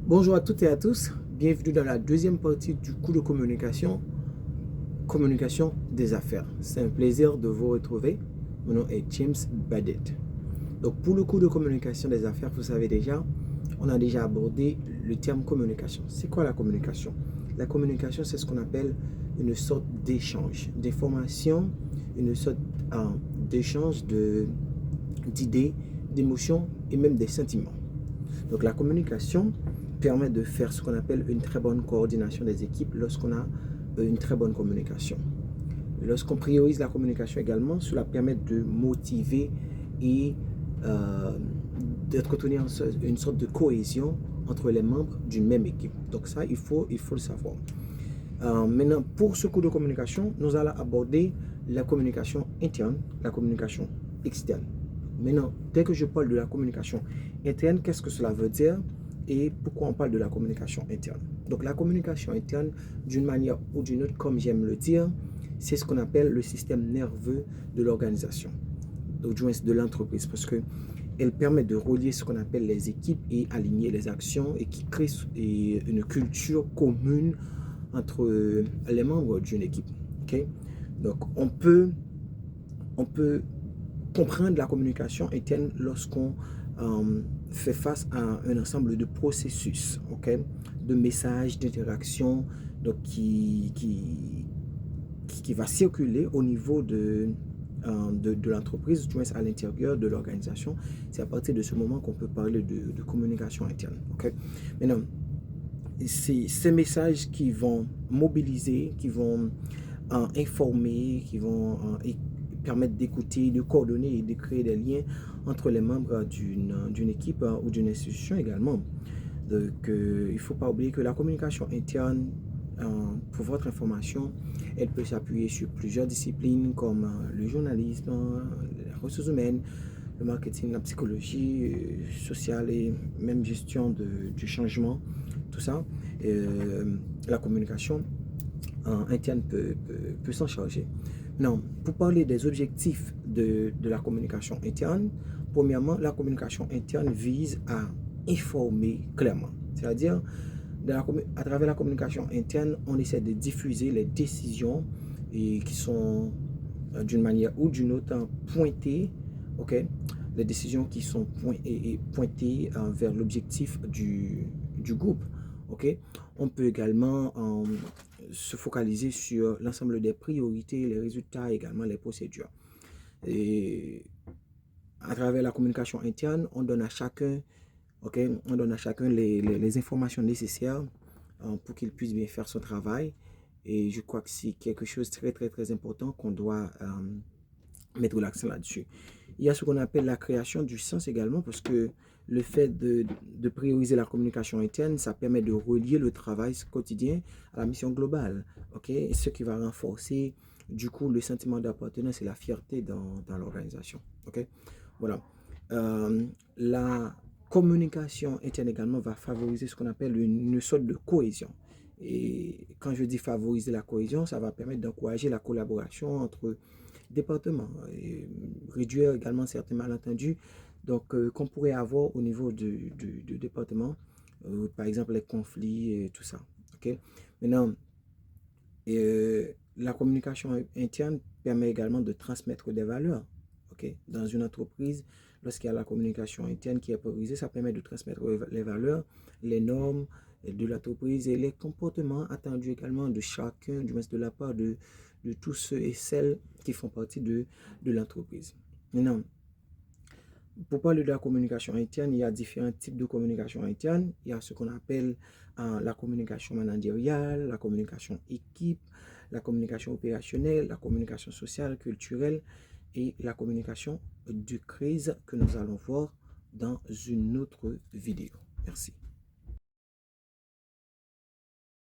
Bonjour à toutes et à tous, bienvenue dans la deuxième partie du cours de communication, communication des affaires. C'est un plaisir de vous retrouver. Mon nom est James Badet. Donc pour le cours de communication des affaires, vous savez déjà, on a déjà abordé le terme communication. C'est quoi la communication? La communication, c'est ce qu'on appelle une sorte d'échange d'informations, une sorte d'échange d'idées, d'émotions et même des sentiments. Donc la communication permet de faire ce qu'on appelle une très bonne coordination des équipes lorsqu'on a une très bonne communication. Lorsqu'on priorise la communication également, cela permet de motiver et d'entretenir une sorte de cohésion entre les membres d'une même équipe. Donc ça, il faut le savoir. Maintenant, pour ce cours de communication, nous allons aborder la communication interne, la communication externe. Maintenant, dès que je parle de la communication interne, qu'est-ce que cela veut dire et pourquoi on parle de la communication interne? Donc, la communication interne, d'une manière ou d'une autre, comme j'aime le dire, c'est ce qu'on appelle le système nerveux de l'organisation, du moins de l'entreprise, parce que elle permet de relier ce qu'on appelle les équipes et aligner les actions et qui crée une culture commune entre les membres d'une équipe. Okay? Donc, on peut comprendre la communication interne lorsqu'on fait face à un ensemble de processus, okay? De messages, d'interactions, donc qui va circuler au niveau de l'entreprise, du moins à l'intérieur de l'organisation. C'est à partir de ce moment qu'on peut parler de communication interne. Okay? Maintenant, c'est ces messages qui vont mobiliser, qui vont informer, qui vont permettre d'écouter, de coordonner et de créer des liens entre les membres d'une équipe ou d'une institution également. Donc, il ne faut pas oublier que la communication interne, pour votre information, elle peut s'appuyer sur plusieurs disciplines comme le journalisme, les ressources humaines, le marketing, la psychologie sociale et même gestion du changement, tout ça. La communication interne peut s'en charger. Non, pour parler des objectifs de la communication interne, premièrement, la communication interne vise à informer clairement. C'est-à-dire, à travers la communication interne, on essaie de diffuser les décisions et qui sont d'une manière ou d'une autre pointées, ok? Les décisions qui sont pointées vers l'objectif du groupe, ok? On peut également se focaliser sur l'ensemble des priorités, les résultats, également les procédures. Et à travers la communication interne, on donne à chacun, okay, on donne à chacun les informations nécessaires pour qu'il puisse bien faire son travail. Et je crois que c'est quelque chose de très important qu'on doit mettre l'accent là-dessus. Il y a ce qu'on appelle la création du sens également, parce que le fait de prioriser la communication interne, ça permet de relier le travail quotidien à la mission globale, ok? Et ce qui va renforcer du coup le sentiment d'appartenance et la fierté dans l'organisation, ok? Voilà. La communication interne également va favoriser ce qu'on appelle une sorte de cohésion. Et quand je dis favoriser la cohésion, ça va permettre d'encourager la collaboration entre départements et réduire également certains malentendus donc qu'on pourrait avoir au niveau du département, par exemple les conflits et tout ça. Ok. Maintenant, la communication interne permet également de transmettre des valeurs. Okay. Dans une entreprise, lorsqu'il y a la communication interne qui est priorisée, ça permet de transmettre les valeurs, les normes de l'entreprise et les comportements attendus également de chacun, du moins de la part de tous ceux et celles qui font partie de l'entreprise. Maintenant, pour parler de la communication interne, il y a différents types de communication interne. Il y a ce qu'on appelle la communication managériale, la communication équipe, la communication opérationnelle, la communication sociale, culturelle et la communication de crise que nous allons voir dans une autre vidéo. Merci.